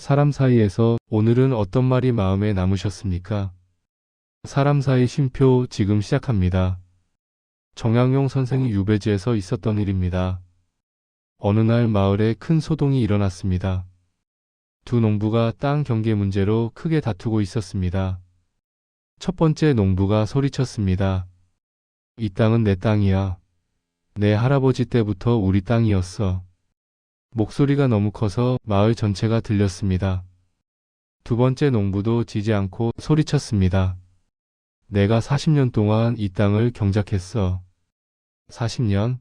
사람 사이에서 오늘은 어떤 말이 마음에 남으셨습니까? 사람 사이 쉼표 지금 시작합니다. 정약용 선생이 유배지에서 있었던 일입니다. 어느 날 마을에 큰 소동이 일어났습니다. 두 농부가 땅 경계 문제로 크게 다투고 있었습니다. 첫 번째 농부가 소리쳤습니다. 이 땅은 내 땅이야. 내 할아버지 때부터 우리 땅이었어. 목소리가 너무 커서 마을 전체가 들렸습니다. 두 번째 농부도 지지 않고 소리쳤습니다. 내가 40년 동안 이 땅을 경작했어. 40년?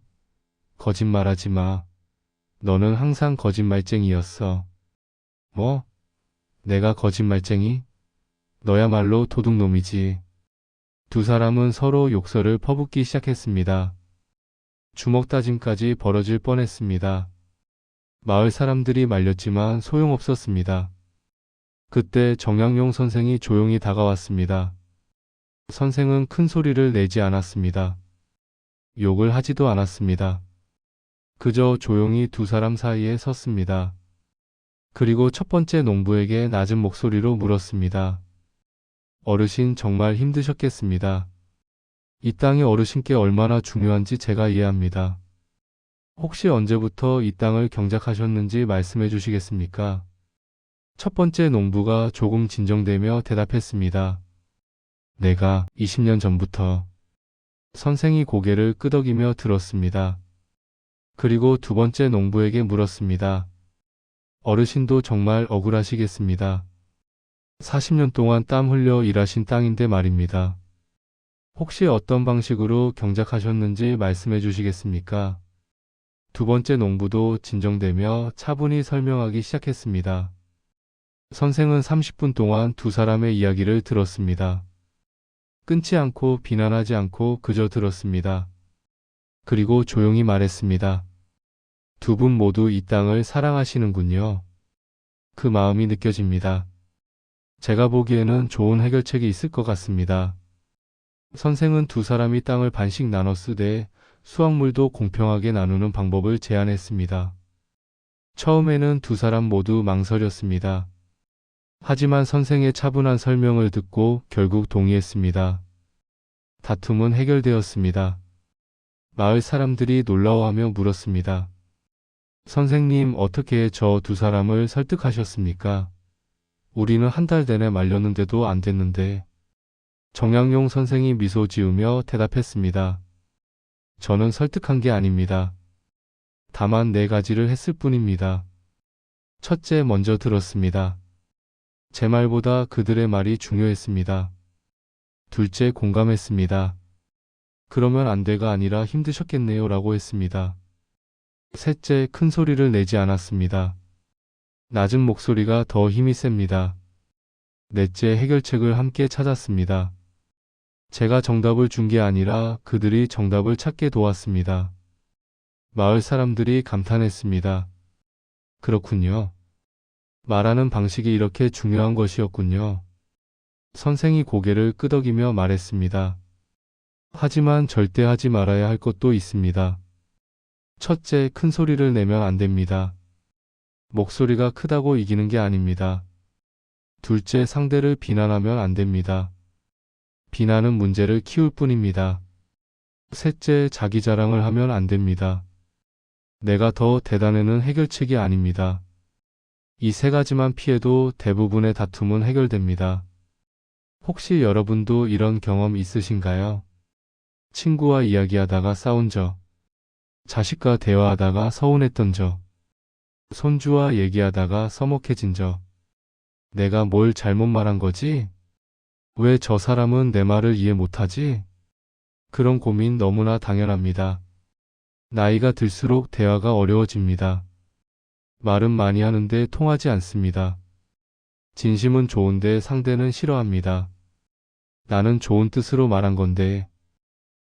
거짓말하지 마. 너는 항상 거짓말쟁이였어. 뭐? 내가 거짓말쟁이? 너야말로 도둑놈이지. 두 사람은 서로 욕설을 퍼붓기 시작했습니다. 주먹 다짐까지 벌어질 뻔했습니다. 마을 사람들이 말렸지만 소용없었습니다. 그때 정약용 선생이 조용히 다가왔습니다. 선생은 큰 소리를 내지 않았습니다. 욕을 하지도 않았습니다. 그저 조용히 두 사람 사이에 섰습니다. 그리고 첫 번째 농부에게 낮은 목소리로 물었습니다. 어르신 정말 힘드셨겠습니다. 이 땅이 어르신께 얼마나 중요한지 제가 이해합니다. 혹시 언제부터 이 땅을 경작하셨는지 말씀해 주시겠습니까? 첫 번째 농부가 조금 진정되며 대답했습니다. 내가 20년 전부터. 선생이 고개를 끄덕이며 들었습니다. 그리고 두 번째 농부에게 물었습니다. 어르신도 정말 억울하시겠습니다. 40년 동안 땀 흘려 일하신 땅인데 말입니다. 혹시 어떤 방식으로 경작하셨는지 말씀해 주시겠습니까? 두 번째 농부도 진정되며 차분히 설명하기 시작했습니다. 선생은 30분 동안 두 사람의 이야기를 들었습니다. 끊지 않고 비난하지 않고 그저 들었습니다. 그리고 조용히 말했습니다. 두 분 모두 이 땅을 사랑하시는군요. 그 마음이 느껴집니다. 제가 보기에는 좋은 해결책이 있을 것 같습니다. 선생은 두 사람이 땅을 반씩 나눠 쓰되 수확물도 공평하게 나누는 방법을 제안했습니다. 처음에는 두 사람 모두 망설였습니다. 하지만 선생의 차분한 설명을 듣고 결국 동의했습니다. 다툼은 해결되었습니다. 마을 사람들이 놀라워하며 물었습니다. 선생님, 어떻게 저 두 사람을 설득하셨습니까? 우리는 한 달 내내 말렸는데도 안 됐는데. 정약용 선생이 미소 지으며 대답했습니다. 저는 설득한 게 아닙니다. 다만 4가지를 했을 뿐입니다. 첫째, 먼저 들었습니다. 제 말보다 그들의 말이 중요했습니다. 둘째, 공감했습니다. 그러면 안 돼가 아니라 힘드셨겠네요 라고 했습니다. 셋째, 큰 소리를 내지 않았습니다. 낮은 목소리가 더 힘이 셉니다. 넷째, 해결책을 함께 찾았습니다. 제가 정답을 준 게 아니라 그들이 정답을 찾게 도왔습니다. 마을 사람들이 감탄했습니다. 그렇군요. 말하는 방식이 이렇게 중요한 것이었군요. 선생이 고개를 끄덕이며 말했습니다. 하지만 절대 하지 말아야 할 것도 있습니다. 첫째, 큰 소리를 내면 안 됩니다. 목소리가 크다고 이기는 게 아닙니다. 둘째, 상대를 비난하면 안 됩니다. 비난은 문제를 키울 뿐입니다. 셋째, 자기 자랑을 하면 안 됩니다. 내가 더 대단해는 해결책이 아닙니다. 이 3가지만 피해도 대부분의 다툼은 해결됩니다. 혹시 여러분도 이런 경험 있으신가요? 친구와 이야기하다가 싸운 적, 자식과 대화하다가 서운했던 적, 손주와 얘기하다가 서먹해진 적. 내가 뭘 잘못 말한 거지? 왜 저 사람은 내 말을 이해 못하지? 그런 고민 너무나 당연합니다. 나이가 들수록 대화가 어려워집니다. 말은 많이 하는데 통하지 않습니다. 진심은 좋은데 상대는 싫어합니다. 나는 좋은 뜻으로 말한 건데.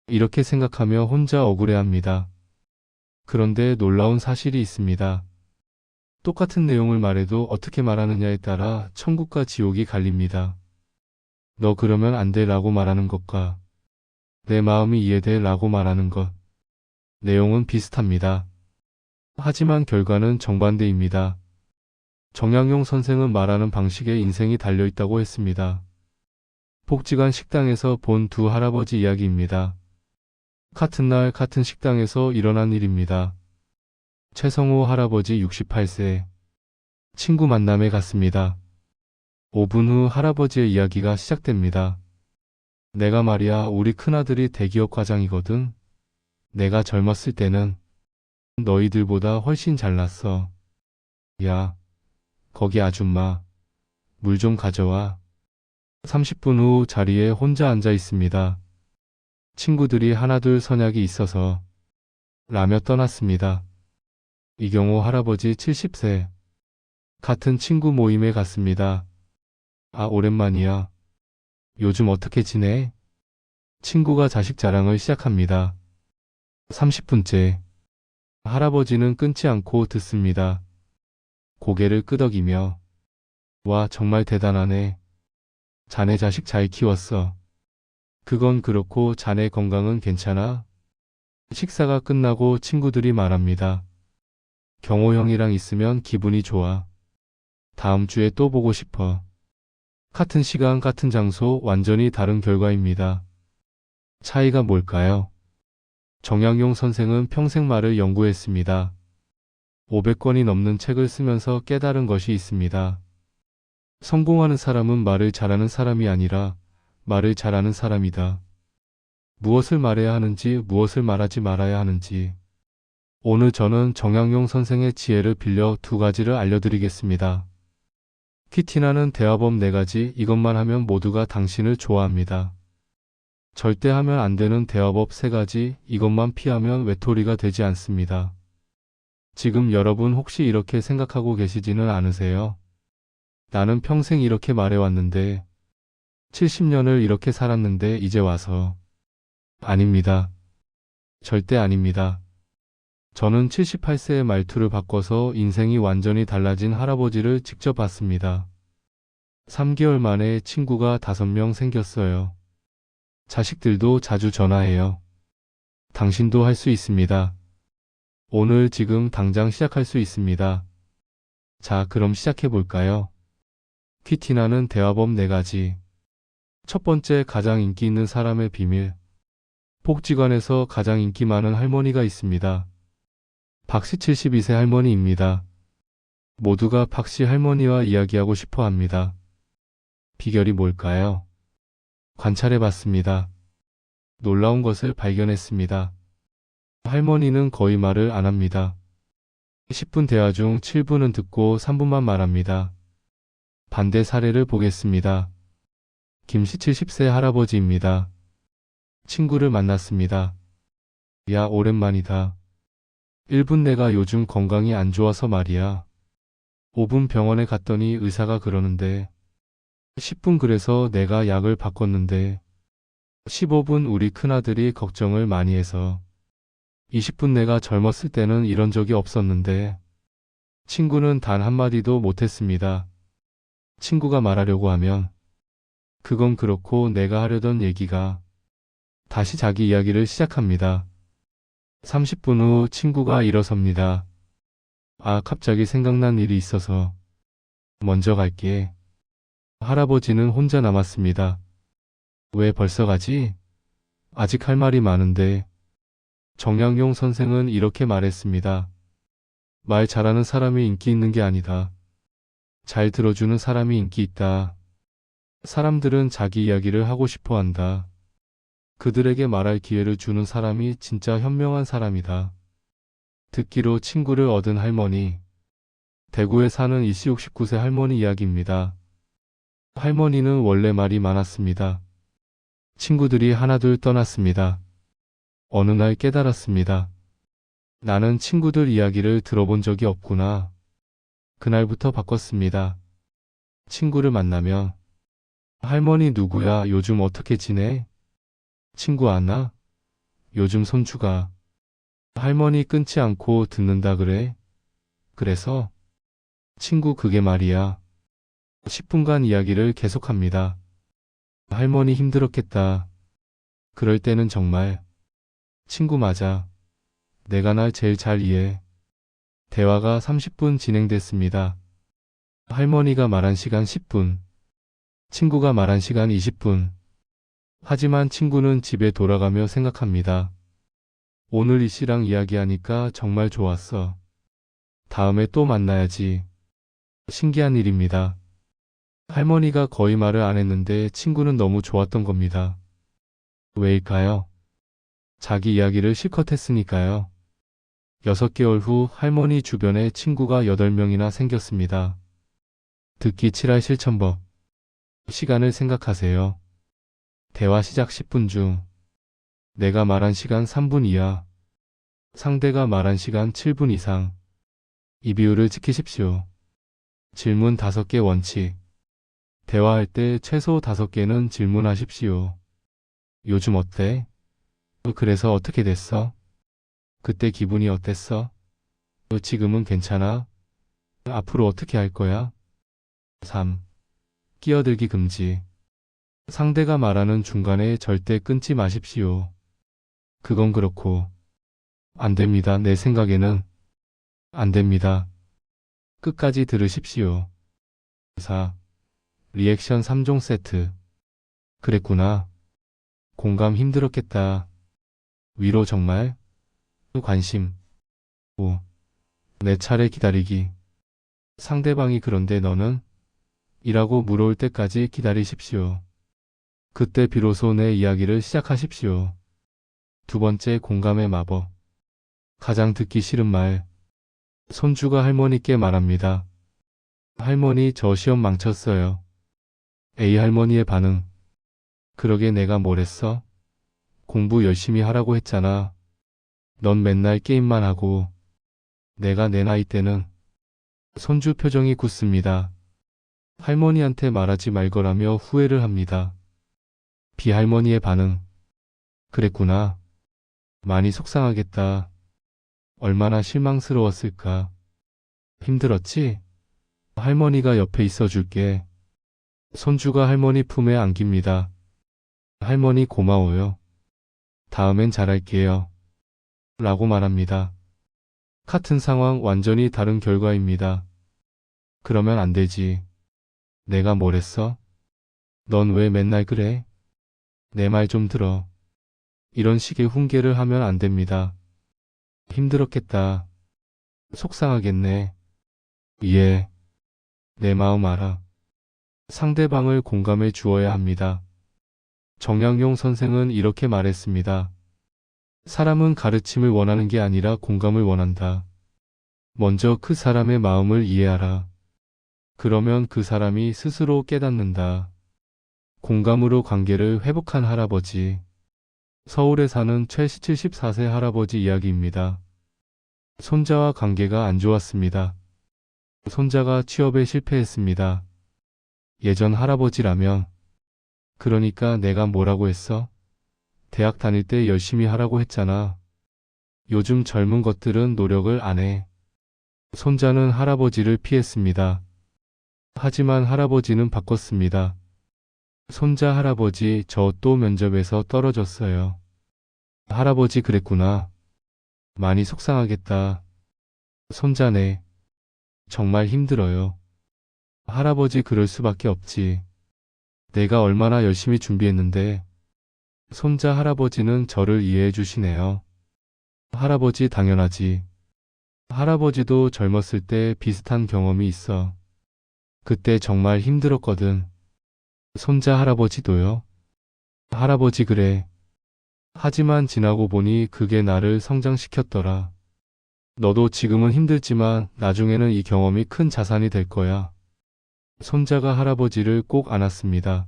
이렇게 생각하며 혼자 억울해합니다. 그런데 놀라운 사실이 있습니다. 똑같은 내용을 말해도 어떻게 말하느냐에 따라 천국과 지옥이 갈립니다. 너 그러면 안 돼 라고 말하는 것과 내 마음이 이해돼 라고 말하는 것. 내용은 비슷합니다. 하지만 결과는 정반대입니다. 정약용 선생은 말하는 방식에 인생이 달려있다고 했습니다. 복지관 식당에서 본 두 할아버지 이야기입니다. 같은 날 같은 식당에서 일어난 일입니다. 최성호 할아버지 68세. 친구 만남에 갔습니다. 5분 후 할아버지의 이야기가 시작됩니다. 내가 말이야 우리 큰아들이 대기업 과장이거든. 내가 젊었을 때는 너희들보다 훨씬 잘났어. 야, 거기 아줌마, 물 좀 가져와. 30분 후 자리에 혼자 앉아 있습니다. 친구들이 하나둘 선약이 있어서 라며 떠났습니다. 이경호 할아버지 70세. 같은 친구 모임에 갔습니다. 아, 오랜만이야. 요즘 어떻게 지내? 친구가 자식 자랑을 시작합니다. 30분째. 할아버지는 끊지 않고 듣습니다. 고개를 끄덕이며 와, 정말 대단하네. 자네 자식 잘 키웠어. 그건 그렇고 자네 건강은 괜찮아? 식사가 끝나고 친구들이 말합니다. 경호 형이랑 있으면 기분이 좋아. 다음 주에 또 보고 싶어. 같은 시간 같은 장소 완전히 다른 결과입니다. 차이가 뭘까요? 정약용 선생은 평생 말을 연구했습니다. 500권이 넘는 책을 쓰면서 깨달은 것이 있습니다. 성공하는 사람은 말을 잘하는 사람이 아니라 말을 잘하는 사람이다. 무엇을 말해야 하는지, 무엇을 말하지 말아야 하는지. 오늘 저는 정약용 선생의 지혜를 빌려 두 가지를 알려드리겠습니다. 키티나는 대화법 4가지, 이것만 하면 모두가 당신을 좋아합니다. 절대 하면 안 되는 대화법 3가지, 이것만 피하면 외톨이가 되지 않습니다. 지금 여러분 혹시 이렇게 생각하고 계시지는 않으세요? 나는 평생 이렇게 말해왔는데, 70년을 이렇게 살았는데 이제 와서. 아닙니다. 절대 아닙니다. 저는 78세의 말투를 바꿔서 인생이 완전히 달라진 할아버지를 직접 봤습니다. 3개월 만에 친구가 5명 생겼어요. 자식들도 자주 전화해요. 당신도 할 수 있습니다. 오늘 지금 당장 시작할 수 있습니다. 자, 그럼 시작해 볼까요? 키티나는 대화법 4가지. 첫 번째, 가장 인기 있는 사람의 비밀. 복지관에서 가장 인기 많은 할머니가 있습니다. 박씨 72세 할머니입니다. 모두가 박씨 할머니와 이야기하고 싶어 합니다. 비결이 뭘까요? 관찰해 봤습니다. 놀라운 것을 발견했습니다. 할머니는 거의 말을 안 합니다. 10분 대화 중 7분은 듣고 3분만 말합니다. 반대 사례를 보겠습니다. 김씨 70세 할아버지입니다. 친구를 만났습니다. 야, 오랜만이다. 1분 내가 요즘 건강이 안 좋아서 말이야. 5분 병원에 갔더니 의사가 그러는데 10분 그래서 내가 약을 바꿨는데 15분 우리 큰아들이 걱정을 많이 해서 20분 내가 젊었을 때는 이런 적이 없었는데 친구는 단 한마디도 못했습니다. 친구가 말하려고 하면 그건 그렇고 내가 하려던 얘기가 다시 자기 이야기를 시작합니다. 30분 후 친구가 일어섭니다. 아, 갑자기 생각난 일이 있어서 먼저 갈게. 할아버지는 혼자 남았습니다. 왜 벌써 가지? 아직 할 말이 많은데. 정약용 선생은 이렇게 말했습니다. 말 잘하는 사람이 인기 있는 게 아니다. 잘 들어주는 사람이 인기 있다. 사람들은 자기 이야기를 하고 싶어 한다. 그들에게 말할 기회를 주는 사람이 진짜 현명한 사람이다. 듣기로 친구를 얻은 할머니. 대구에 사는 이씨 69세 할머니 이야기입니다. 할머니는 원래 말이 많았습니다. 친구들이 하나둘 떠났습니다. 어느 날 깨달았습니다. 나는 친구들 이야기를 들어본 적이 없구나. 그날부터 바꿨습니다. 친구를 만나면 할머니 누구야? 요즘 어떻게 지내? 친구 아나? 요즘 손주가. 할머니 끊지 않고 듣는다 그래? 그래서? 친구 그게 말이야. 10분간 이야기를 계속합니다. 할머니 힘들었겠다. 그럴 때는 정말 친구 맞아. 내가 날 제일 잘 이해해. 대화가 30분 진행됐습니다. 할머니가 말한 시간 10분, 친구가 말한 시간 20분. 하지만 친구는 집에 돌아가며 생각합니다. 오늘 이 씨랑 이야기하니까 정말 좋았어. 다음에 또 만나야지. 신기한 일입니다. 할머니가 거의 말을 안 했는데 친구는 너무 좋았던 겁니다. 왜일까요? 자기 이야기를 실컷 했으니까요. 6개월 후 할머니 주변에 친구가 8명이나 생겼습니다. 듣기 7할 실천법. 시간을 생각하세요. 대화 시작 10분 중 내가 말한 시간 3분 이하, 상대가 말한 시간 7분 이상. 이 비율을 지키십시오. 질문 5개 원칙. 대화할 때 최소 5개는 질문하십시오. 요즘 어때? 그래서 어떻게 됐어? 그때 기분이 어땠어? 지금은 괜찮아? 앞으로 어떻게 할 거야? 3. 끼어들기 금지. 상대가 말하는 중간에 절대 끊지 마십시오. 그건 그렇고. 안 됩니다. 내 생각에는. 안 됩니다. 끝까지 들으십시오. 4. 리액션 3종 세트. 그랬구나. 공감 힘들었겠다. 위로 정말? 관심. 5. 내 차례 기다리기. 상대방이 그런데 너는? 이라고 물어올 때까지 기다리십시오. 그때 비로소 내 이야기를 시작하십시오. 2번째 공감의 마법. 가장 듣기 싫은 말. 손주가 할머니께 말합니다. 할머니, 저 시험 망쳤어요. A 할머니의 반응. 그러게 내가 뭘 했어? 공부 열심히 하라고 했잖아. 넌 맨날 게임만 하고. 내가 내 나이 때는. 손주 표정이 굳습니다. 할머니한테 말하지 말거라며 후회를 합니다. B 할머니의 반응. 그랬구나. 많이 속상하겠다. 얼마나 실망스러웠을까. 힘들었지? 할머니가 옆에 있어줄게. 손주가 할머니 품에 안깁니다. 할머니 고마워요. 다음엔 잘할게요. 라고 말합니다. 같은 상황 완전히 다른 결과입니다. 그러면 안 되지. 내가 뭘 했어? 넌 왜 맨날 그래? 내 말 좀 들어. 이런 식의 훈계를 하면 안 됩니다. 힘들었겠다. 속상하겠네. 예. 내 마음 알아. 상대방을 공감해 주어야 합니다. 정약용 선생은 이렇게 말했습니다. 사람은 가르침을 원하는 게 아니라 공감을 원한다. 먼저 그 사람의 마음을 이해하라. 그러면 그 사람이 스스로 깨닫는다. 공감으로 관계를 회복한 할아버지. 서울에 사는 최씨 74세 할아버지 이야기입니다. 손자와 관계가 안 좋았습니다. 손자가 취업에 실패했습니다. 예전 할아버지라면 그러니까 내가 뭐라고 했어? 대학 다닐 때 열심히 하라고 했잖아. 요즘 젊은 것들은 노력을 안 해. 손자는 할아버지를 피했습니다. 하지만 할아버지는 바꿨습니다. 손자 할아버지 저 또 면접에서 떨어졌어요. 할아버지 그랬구나. 많이 속상하겠다. 손자네. 정말 힘들어요. 할아버지 그럴 수밖에 없지. 내가 얼마나 열심히 준비했는데. 손자 할아버지는 저를 이해해 주시네요. 할아버지 당연하지. 할아버지도 젊었을 때 비슷한 경험이 있어. 그때 정말 힘들었거든. 손자 할아버지도요. 할아버지 그래. 하지만 지나고 보니 그게 나를 성장시켰더라. 너도 지금은 힘들지만 나중에는 이 경험이 큰 자산이 될 거야. 손자가 할아버지를 꼭 안았습니다.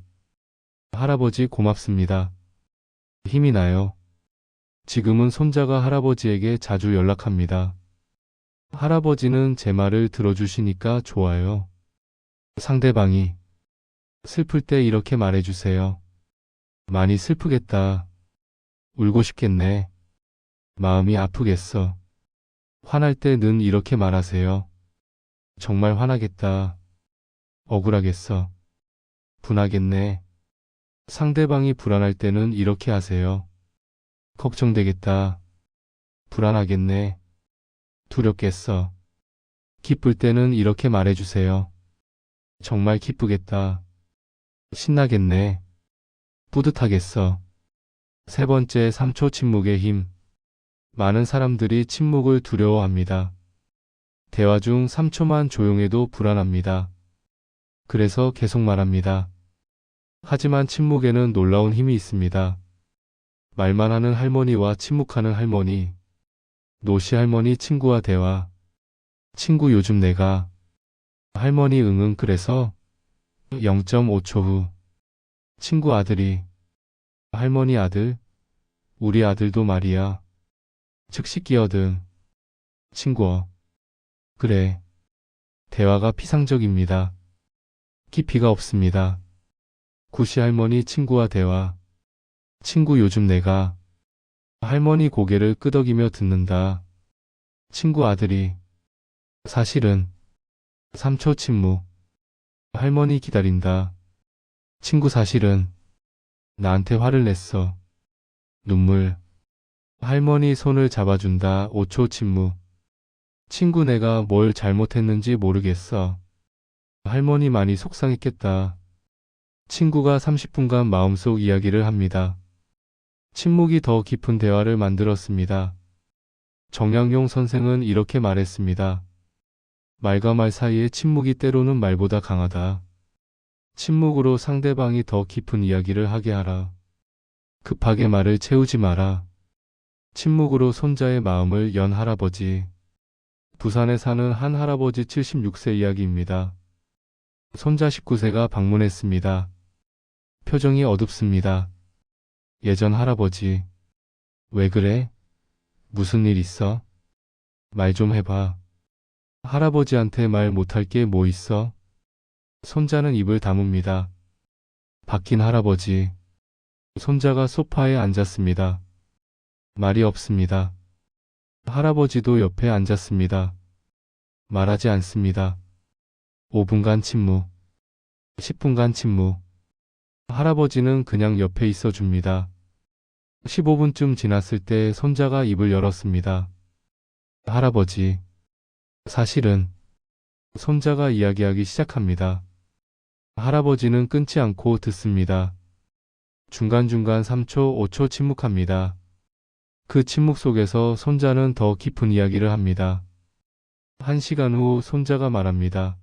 할아버지 고맙습니다. 힘이 나요. 지금은 손자가 할아버지에게 자주 연락합니다. 할아버지는 제 말을 들어주시니까 좋아요. 상대방이 슬플 때 이렇게 말해주세요. 많이 슬프겠다. 울고 싶겠네. 마음이 아프겠어. 화날 때는 이렇게 말하세요. 정말 화나겠다. 억울하겠어. 분하겠네. 상대방이 불안할 때는 이렇게 하세요. 걱정되겠다. 불안하겠네. 두렵겠어. 기쁠 때는 이렇게 말해주세요. 정말 기쁘겠다. 신나겠네. 뿌듯하겠어. 세 번째, 3초 침묵의 힘. 많은 사람들이 침묵을 두려워합니다. 대화 중 3초만 조용해도 불안합니다. 그래서 계속 말합니다. 하지만 침묵에는 놀라운 힘이 있습니다. 말만 하는 할머니와 침묵하는 할머니. 노시 할머니 친구와 대화. 친구 요즘 내가. 할머니 응응 그래서 0.5초 후. 친구 아들이. 할머니 아들? 우리 아들도 말이야. 즉시 끼어든. 친구. 그래. 대화가 피상적입니다. 깊이가 없습니다. 구시 할머니 친구와 대화. 친구 요즘 내가. 할머니 고개를 끄덕이며 듣는다. 친구 아들이. 사실은. 3초 침묵. 할머니 기다린다. 친구 사실은. 나한테 화를 냈어. 눈물. 할머니 손을 잡아준다. 5초 침묵. 친구 내가 뭘 잘못했는지 모르겠어. 할머니 많이 속상했겠다. 친구가 30분간 마음속 이야기를 합니다. 침묵이 더 깊은 대화를 만들었습니다. 정약용 선생은 이렇게 말했습니다. 말과 말 사이의 침묵이 때로는 말보다 강하다. 침묵으로 상대방이 더 깊은 이야기를 하게 하라. 급하게 말을 채우지 마라. 침묵으로 손자의 마음을 연 할아버지. 부산에 사는 한 할아버지 76세 이야기입니다. 손자 19세가 방문했습니다. 표정이 어둡습니다. 예전 할아버지. 왜 그래? 무슨 일 있어? 말 좀 해봐. 할아버지한테 말 못할 게 뭐 있어? 손자는 입을 다뭅니다. 바뀐 할아버지. 손자가 소파에 앉았습니다. 말이 없습니다. 할아버지도 옆에 앉았습니다. 말하지 않습니다. 5분간 침묵. 10분간 침묵. 할아버지는 그냥 옆에 있어 줍니다. 15분쯤 지났을 때 손자가 입을 열었습니다. 할아버지. 사실은. 손자가 이야기하기 시작합니다. 할아버지는 끊지 않고 듣습니다. 중간중간 3초, 5초 침묵합니다. 그 침묵 속에서 손자는 더 깊은 이야기를 합니다. 1시간 후 손자가 말합니다.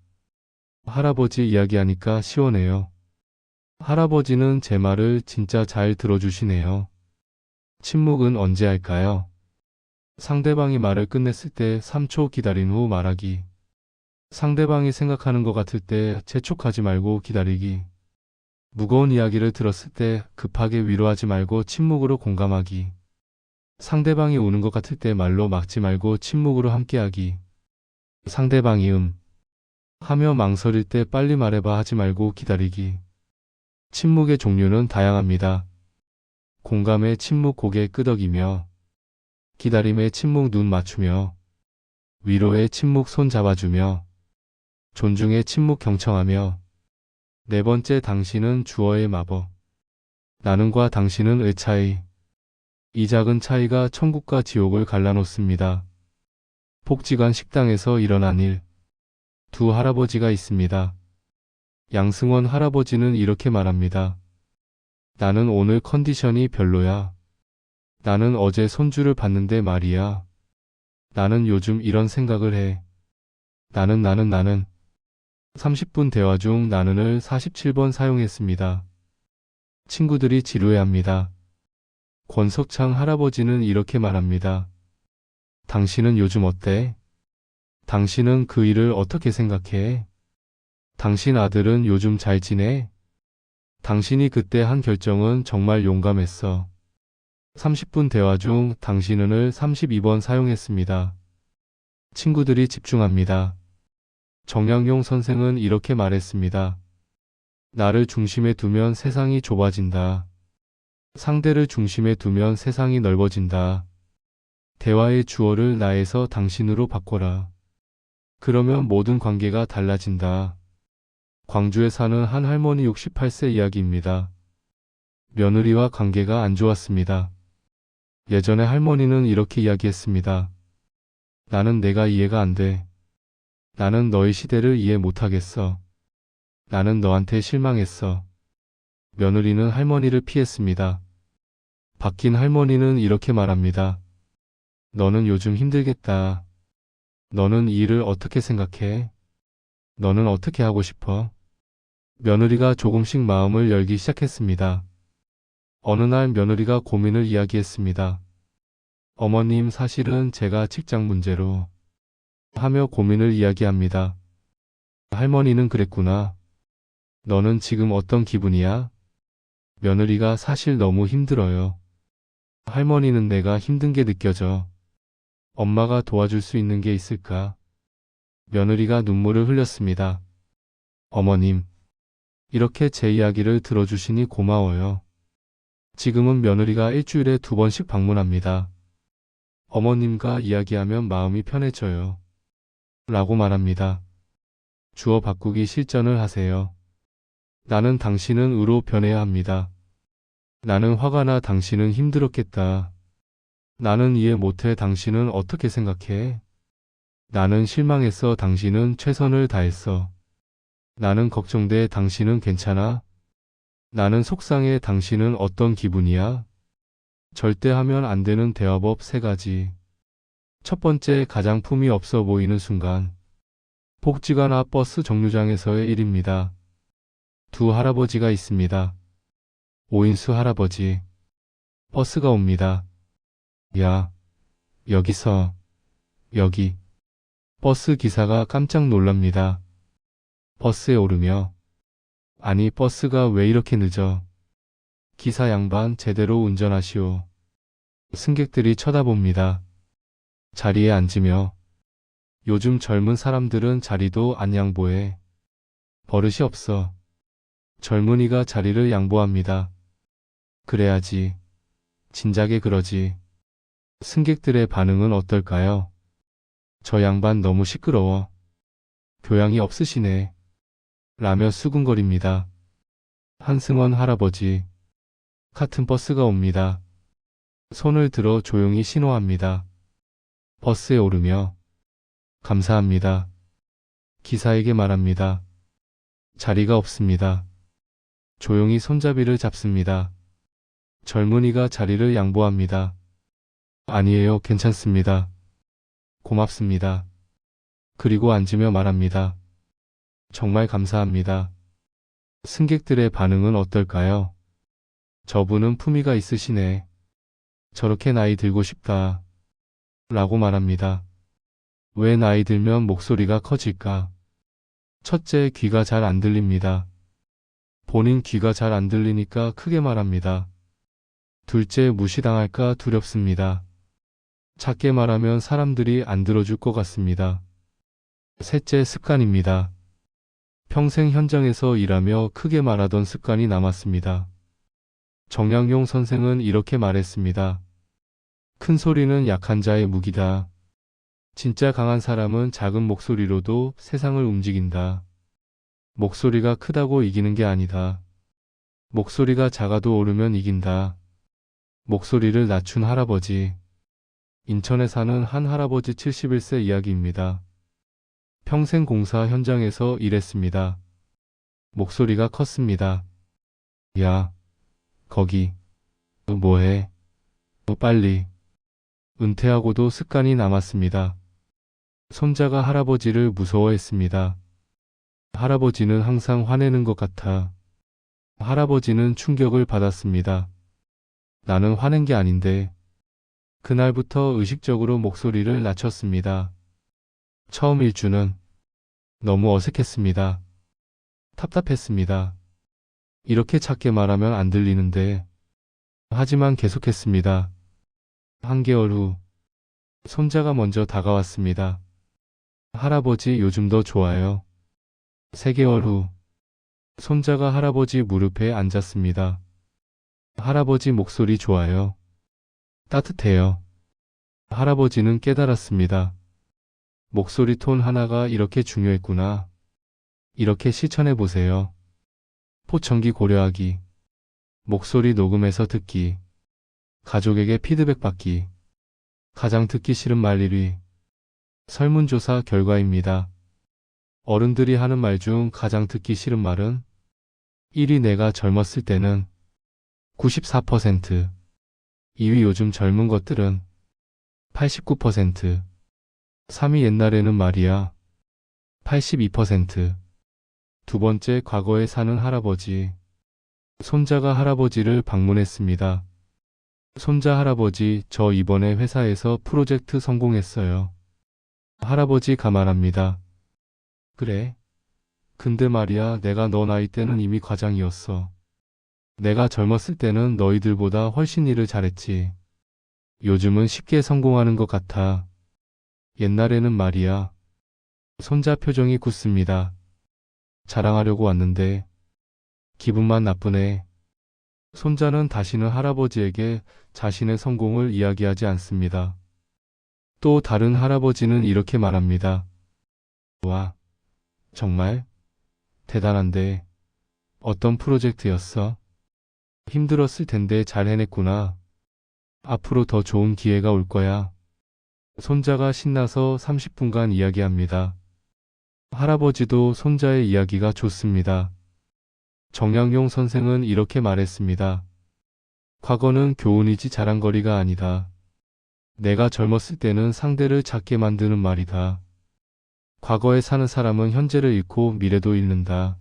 할아버지 이야기하니까 시원해요. 할아버지는 제 말을 진짜 잘 들어주시네요. 침묵은 언제 할까요? 상대방이 말을 끝냈을 때 3초 기다린 후 말하기. 상대방이 생각하는 것 같을 때 재촉하지 말고 기다리기. 무거운 이야기를 들었을 때 급하게 위로하지 말고 침묵으로 공감하기. 상대방이 우는 것 같을 때 말로 막지 말고 침묵으로 함께하기. 상대방이 하며 망설일 때 빨리 말해봐 하지 말고 기다리기. 침묵의 종류는 다양합니다. 공감의 침묵 고개 끄덕이며, 기다림의 침묵 눈 맞추며, 위로의 침묵 손 잡아주며, 존중의 침묵 경청하며. 네 번째, 당신은 주어의 마법. 나는과 당신은 의 차이. 이 작은 차이가 천국과 지옥을 갈라놓습니다. 복지관 식당에서 일어난 일. 두 할아버지가 있습니다. 양승원 할아버지는 이렇게 말합니다. 나는 오늘 컨디션이 별로야. 나는 어제 손주를 봤는데 말이야. 나는 요즘 이런 생각을 해. 나는 30분 대화 중 나는을 47번 사용했습니다. 친구들이 지루해합니다. 권석창 할아버지는 이렇게 말합니다. 당신은 요즘 어때? 당신은 그 일을 어떻게 생각해? 당신 아들은 요즘 잘 지내? 당신이 그때 한 결정은 정말 용감했어. 30분 대화 중 당신은을 32번 사용했습니다. 친구들이 집중합니다. 정약용 선생은 이렇게 말했습니다. 나를 중심에 두면 세상이 좁아진다. 상대를 중심에 두면 세상이 넓어진다. 대화의 주어를 나에서 당신으로 바꿔라. 그러면 모든 관계가 달라진다. 광주에 사는 한 할머니 68세 이야기입니다. 며느리와 관계가 안 좋았습니다. 예전에 할머니는 이렇게 이야기했습니다. 나는 내가 이해가 안 돼. 나는 너의 시대를 이해 못하겠어. 나는 너한테 실망했어. 며느리는 할머니를 피했습니다. 바뀐 할머니는 이렇게 말합니다. 너는 요즘 힘들겠다. 너는 이 일을 어떻게 생각해? 너는 어떻게 하고 싶어? 며느리가 조금씩 마음을 열기 시작했습니다. 어느 날 며느리가 고민을 이야기했습니다. 어머님, 사실은 제가 직장 문제로 하며 고민을 이야기합니다. 할머니는 그랬구나. 너는 지금 어떤 기분이야? 며느리가 사실 너무 힘들어요. 할머니는 내가 힘든 게 느껴져. 엄마가 도와줄 수 있는 게 있을까? 며느리가 눈물을 흘렸습니다. 어머님, 이렇게 제 이야기를 들어주시니 고마워요. 지금은 며느리가 일주일에 2번씩 방문합니다. 어머님과 이야기하면 마음이 편해져요. 라고 말합니다. 주어 바꾸기 실전을 하세요. 나는 당신은 으로 변해야 합니다. 나는 화가 나 당신은 힘들었겠다. 나는 이해 못해 당신은 어떻게 생각해? 나는 실망했어 당신은 최선을 다했어. 나는 걱정돼 당신은 괜찮아? 나는 속상해 당신은 어떤 기분이야? 절대 하면 안 되는 대화법 3가지. 첫 번째, 가장 품이 없어 보이는 순간. 복지관이나 버스 정류장에서의 일입니다. 2 할아버지가 있습니다. 오인수 할아버지. 버스가 옵니다. 야, 여기서. 여기. 버스 기사가 깜짝 놀랍니다. 버스에 오르며. 아니, 버스가 왜 이렇게 늦어? 기사 양반 제대로 운전하시오. 승객들이 쳐다봅니다. 자리에 앉으며. 요즘 젊은 사람들은 자리도 안 양보해. 버릇이 없어. 젊은이가 자리를 양보합니다. 그래야지. 진작에 그러지. 승객들의 반응은 어떨까요? 저 양반 너무 시끄러워. 교양이 없으시네. 라며 수군거립니다. 한승원 할아버지. 같은 버스가 옵니다. 손을 들어 조용히 신호합니다. 버스에 오르며. 감사합니다. 기사에게 말합니다. 자리가 없습니다. 조용히 손잡이를 잡습니다. 젊은이가 자리를 양보합니다. 아니에요, 괜찮습니다. 고맙습니다. 그리고 앉으며 말합니다. 정말 감사합니다. 승객들의 반응은 어떨까요? 저분은 품위가 있으시네. 저렇게 나이 들고 싶다. 라고 말합니다. 왜 나이 들면 목소리가 커질까? 첫째, 귀가 잘 안 들립니다. 본인 귀가 잘 안 들리니까 크게 말합니다. 둘째, 무시당할까 두렵습니다. 작게 말하면 사람들이 안 들어줄 것 같습니다. 셋째, 습관입니다. 평생 현장에서 일하며 크게 말하던 습관이 남았습니다. 정약용 선생은 이렇게 말했습니다. 큰 소리는 약한 자의 무기다. 진짜 강한 사람은 작은 목소리로도 세상을 움직인다. 목소리가 크다고 이기는 게 아니다. 목소리가 작아도 오르면 이긴다. 목소리를 낮춘 할아버지. 인천에 사는 한 할아버지 71세 이야기입니다. 평생 공사 현장에서 일했습니다. 목소리가 컸습니다. 야, 거기. 뭐해? 빨리. 은퇴하고도 습관이 남았습니다. 손자가 할아버지를 무서워했습니다. 할아버지는 항상 화내는 것 같아. 할아버지는 충격을 받았습니다. 나는 화낸 게 아닌데. 그날부터 의식적으로 목소리를 낮췄습니다. 처음 일주는 너무 어색했습니다. 답답했습니다. 이렇게 작게 말하면 안 들리는데. 하지만 계속했습니다. 한 개월 후, 손자가 먼저 다가왔습니다. 할아버지, 요즘 더 좋아요. 3개월 후, 손자가 할아버지 무릎에 앉았습니다. 할아버지 목소리 좋아요. 따뜻해요. 할아버지는 깨달았습니다. 목소리 톤 하나가 이렇게 중요했구나. 이렇게 실천해 보세요. 포청기 고려하기. 목소리 녹음해서 듣기. 가족에게 피드백 받기. 가장 듣기 싫은 말 1위. 설문조사 결과입니다. 어른들이 하는 말 중 가장 듣기 싫은 말은 1위 내가 젊었을 때는 94%, 2위 요즘 젊은 것들은 89%, 3위 옛날에는 말이야 82%, 두 번째 과거에 사는 할아버지. 손자가 할아버지를 방문했습니다. 손자 할아버지, 저 이번에 회사에서 프로젝트 성공했어요. 할아버지가 말합니다. 그래? 근데 말이야, 내가 너 나이 때는 이미 과장이었어. 내가 젊었을 때는 너희들보다 훨씬 일을 잘했지. 요즘은 쉽게 성공하는 것 같아. 옛날에는 말이야. 손자 표정이 굳습니다. 자랑하려고 왔는데 기분만 나쁘네. 손자는 다시는 할아버지에게 자신의 성공을 이야기하지 않습니다. 또 다른 할아버지는 이렇게 말합니다. 와, 정말 대단한데 어떤 프로젝트였어? 힘들었을 텐데 잘 해냈구나. 앞으로 더 좋은 기회가 올 거야. 손자가 신나서 30분간 이야기합니다. 할아버지도 손자의 이야기가 좋습니다. 정약용 선생은 이렇게 말했습니다. 과거는 교훈이지 자랑거리가 아니다. 내가 젊었을 때는 상대를 작게 만드는 말이다. 과거에 사는 사람은 현재를 잃고 미래도 잃는다.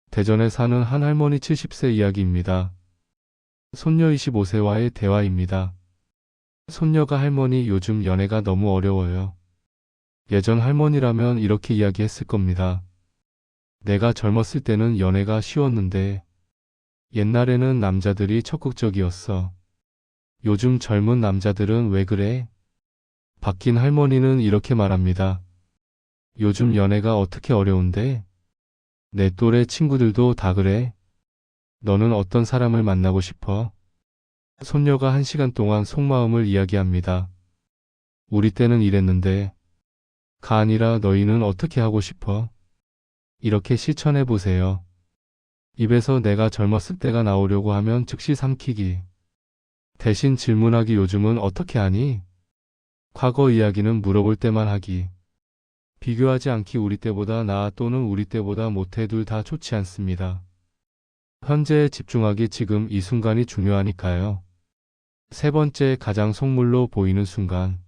대전에 사는 한 할머니 70세 이야기입니다. 손녀 25세와의 대화입니다. 손녀가 할머니 요즘 연애가 너무 어려워요. 예전 할머니라면 이렇게 이야기했을 겁니다. 내가 젊었을 때는 연애가 쉬웠는데 옛날에는 남자들이 적극적이었어. 요즘 젊은 남자들은 왜 그래? 바뀐 할머니는 이렇게 말합니다. 요즘 연애가 어떻게 어려운데? 내 또래 친구들도 다 그래. 너는 어떤 사람을 만나고 싶어? 손녀가 1시간 동안 속마음을 이야기합니다. 우리 때는 이랬는데 가 아니라 너희는 어떻게 하고 싶어? 이렇게 실천해 보세요. 입에서 내가 젊었을 때가 나오려고 하면 즉시 삼키기. 대신 질문하기. 요즘은 어떻게 하니? 과거 이야기는 물어볼 때만 하기. 비교하지 않기. 우리 때보다 나아 또는 우리 때보다 못해, 둘 다 좋지 않습니다. 현재에 집중하기. 지금 이 순간이 중요하니까요. 세 번째, 가장 속물로 보이는 순간.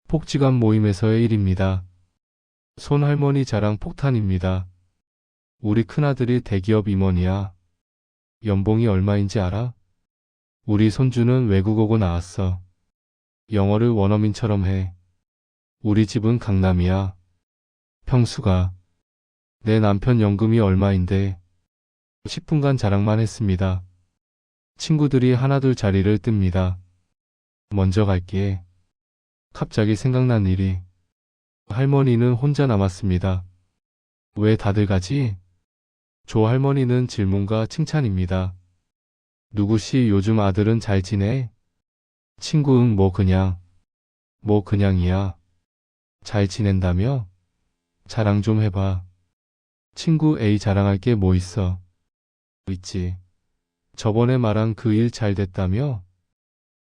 복지관 모임에서의 일입니다. 손할머니 자랑 폭탄입니다. 우리 큰아들이 대기업 임원이야. 연봉이 얼마인지 알아? 우리 손주는 외국어고 나왔어. 영어를 원어민처럼 해. 우리 집은 강남이야. 평수가. 내 남편 연금이 얼마인데. 10분간 자랑만 했습니다. 친구들이 하나둘 자리를 뜹니다. 먼저 갈게. 갑자기 생각난 일이. 할머니는 혼자 남았습니다. 왜 다들 가지? 조 할머니는 질문과 칭찬입니다. 누구시 요즘 아들은 잘 지내? 친구는 뭐 그냥이야. 잘 지낸다며? 자랑 좀 해봐. 친구 A 자랑할 게 뭐 있어? 있지. 저번에 말한 그 일 잘 됐다며?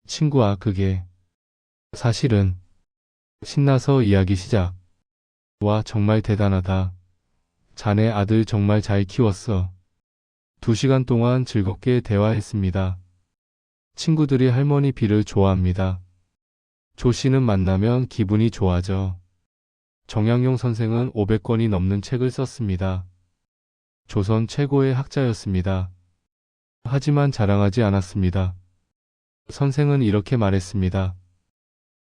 친구야, 그게 사실은. 신나서 이야기 시작. 와, 정말 대단하다. 자네 아들 정말 잘 키웠어. 2시간 동안 즐겁게 대화했습니다. 친구들이 할머니 B를 좋아합니다. 조 씨는 만나면 기분이 좋아져. 정약용 선생은 500권이 넘는 책을 썼습니다. 조선 최고의 학자였습니다. 하지만 자랑하지 않았습니다. 선생은 이렇게 말했습니다.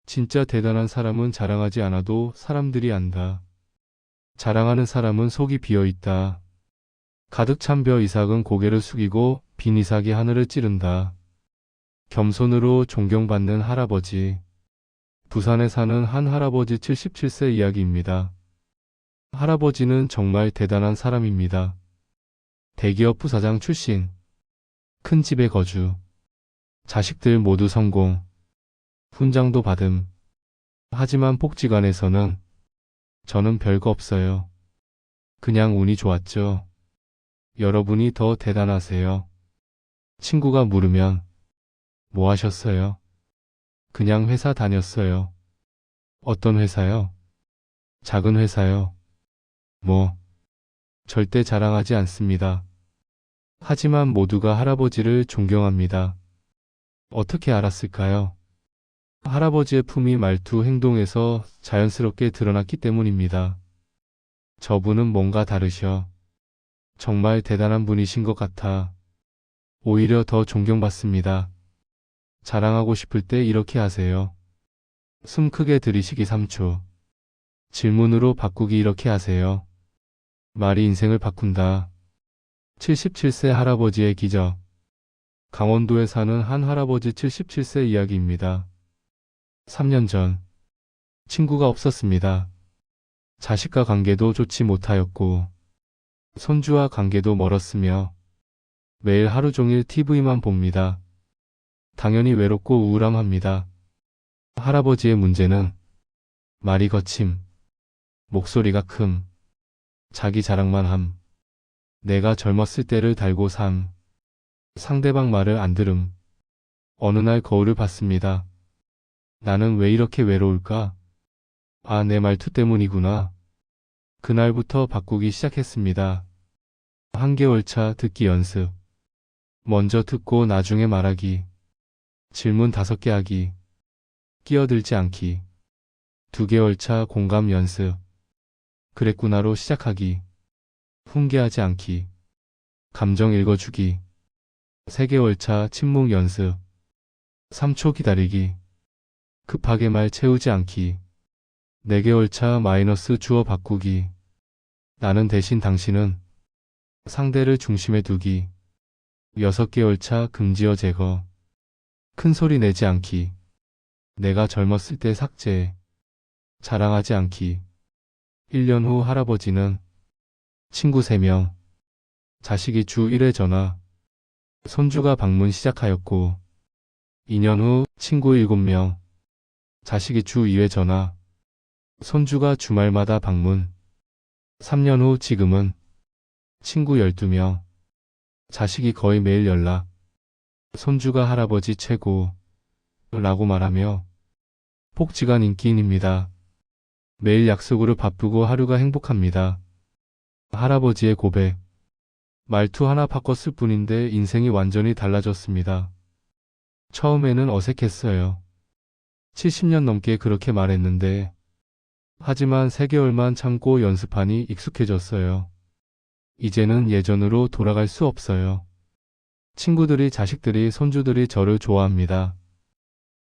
진짜 대단한 사람은 자랑하지 않아도 사람들이 안다. 자랑하는 사람은 속이 비어있다. 가득 찬 벼 이삭은 고개를 숙이고 빈 이삭이 하늘을 찌른다. 겸손으로 존경받는 할아버지. 부산에 사는 한 할아버지 77세 이야기입니다. 할아버지는 정말 대단한 사람입니다. 대기업 부사장 출신. 큰 집에 거주. 자식들 모두 성공. 훈장도 받음. 하지만 복지관에서는 저는 별거 없어요. 그냥 운이 좋았죠. 여러분이 더 대단하세요. 친구가 물으면 뭐 하셨어요? 그냥 회사 다녔어요. 어떤 회사요? 작은 회사요. 절대 자랑하지 않습니다. 하지만 모두가 할아버지를 존경합니다. 어떻게 알았을까요? 할아버지의 품위, 말투, 행동에서 자연스럽게 드러났기 때문입니다. 저분은 뭔가 다르셔. 정말 대단한 분이신 것 같아. 오히려 더 존경받습니다. 자랑하고 싶을 때 이렇게 하세요. 숨 크게 들이쉬기 3초. 질문으로 바꾸기 이렇게 하세요. 말이 인생을 바꾼다. 77세 할아버지의 기적. 강원도에 사는 한 할아버지 77세 이야기입니다. 3년 전 친구가 없었습니다. 자식과 관계도 좋지 못하였고 손주와 관계도 멀었으며 매일 하루 종일 TV만 봅니다. 당연히 외롭고 우울함합니다. 할아버지의 문제는 말이 거침, 목소리가 큼, 자기 자랑만 함, 내가 젊었을 때를 달고 삶, 상대방 말을 안 들음. 어느 날 거울을 봤습니다. 나는 왜 이렇게 외로울까? 아, 내 말투 때문이구나. 그날부터 바꾸기 시작했습니다. 한 개월 차 듣기 연습. 먼저 듣고 나중에 말하기. 질문 5개 하기. 끼어들지 않기. 2개월 차 공감 연습. 그랬구나로 시작하기. 훈계하지 않기. 감정 읽어주기. 3개월 차 침묵 연습. 3초 기다리기. 급하게 말 채우지 않기. 4개월 차 마이너스 주어 바꾸기. 나는 대신 당신은. 상대를 중심에 두기. 6개월 차 금지어 제거. 큰 소리 내지 않기. 내가 젊었을 때 삭제. 자랑하지 않기. 1년 후 할아버지는 친구 3명. 자식이 주 1회 전화. 손주가 방문 시작하였고 2년 후 친구 7명. 자식이 주 2회 전화. 손주가 주말마다 방문. 3년 후 지금은 친구 12명. 자식이 거의 매일 연락. 손주가 할아버지 최고 라고 말하며 폭지간 인기인입니다. 매일 약속으로 바쁘고 하루가 행복합니다. 할아버지의 고백. 말투 하나 바꿨을 뿐인데 인생이 완전히 달라졌습니다. 처음에는 어색했어요. 70년 넘게 그렇게 말했는데 하지만 3개월만 참고 연습하니 익숙해졌어요. 이제는 예전으로 돌아갈 수 없어요. 친구들이, 자식들이, 손주들이 저를 좋아합니다.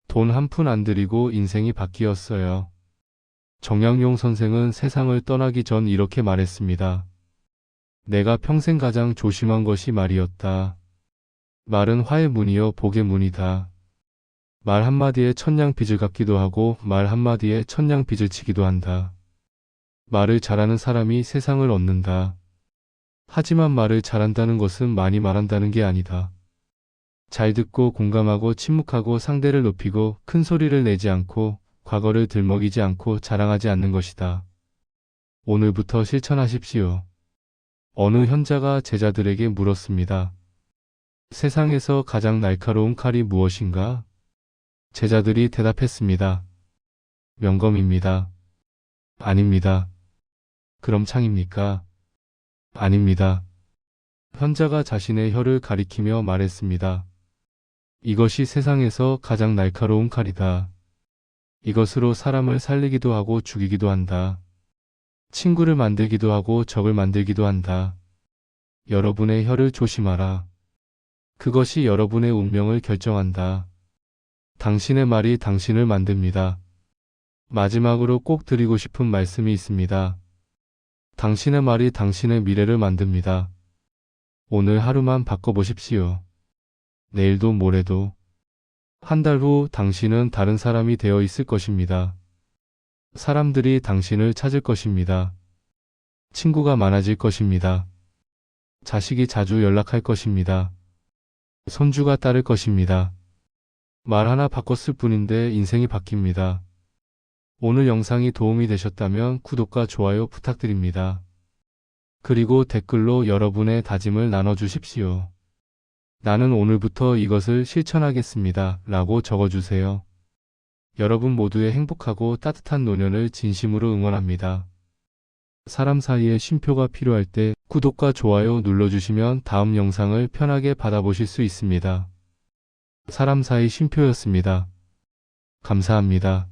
돈 한 푼 안 들이고 인생이 바뀌었어요. 정약용 선생은 세상을 떠나기 전 이렇게 말했습니다. 내가 평생 가장 조심한 것이 말이었다. 말은 화의 문이요 복의 문이다. 말 한마디에 천냥 빚을 갚기도 하고 말 한마디에 천냥 빚을 지기도 한다. 말을 잘하는 사람이 세상을 얻는다. 하지만 말을 잘한다는 것은 많이 말한다는 게 아니다. 잘 듣고 공감하고 침묵하고 상대를 높이고 큰 소리를 내지 않고 과거를 들먹이지 않고 자랑하지 않는 것이다. 오늘부터 실천하십시오. 어느 현자가 제자들에게 물었습니다. 세상에서 가장 날카로운 칼이 무엇인가? 제자들이 대답했습니다. 명검입니다. 아닙니다. 그럼 창입니까? 아닙니다. 현자가 자신의 혀를 가리키며 말했습니다. 이것이 세상에서 가장 날카로운 칼이다. 이것으로 사람을 살리기도 하고 죽이기도 한다. 친구를 만들기도 하고 적을 만들기도 한다. 여러분의 혀를 조심하라. 그것이 여러분의 운명을 결정한다. 당신의 말이 당신을 만듭니다. 마지막으로 꼭 드리고 싶은 말씀이 있습니다. 당신의 말이 당신의 미래를 만듭니다. 오늘 하루만 바꿔보십시오. 내일도 모레도. 한 달 후 당신은 다른 사람이 되어 있을 것입니다. 사람들이 당신을 찾을 것입니다. 친구가 많아질 것입니다. 자식이 자주 연락할 것입니다. 손주가 따를 것입니다. 말 하나 바꿨을 뿐인데 인생이 바뀝니다. 오늘 영상이 도움이 되셨다면 구독과 좋아요 부탁드립니다. 그리고 댓글로 여러분의 다짐을 나눠주십시오. 나는 오늘부터 이것을 실천하겠습니다. 라고 적어주세요. 여러분 모두의 행복하고 따뜻한 노년을 진심으로 응원합니다. 사람 사이에 쉼표가 필요할 때 구독과 좋아요 눌러주시면 다음 영상을 편하게 받아보실 수 있습니다. 사람 사이 쉼표였습니다. 감사합니다.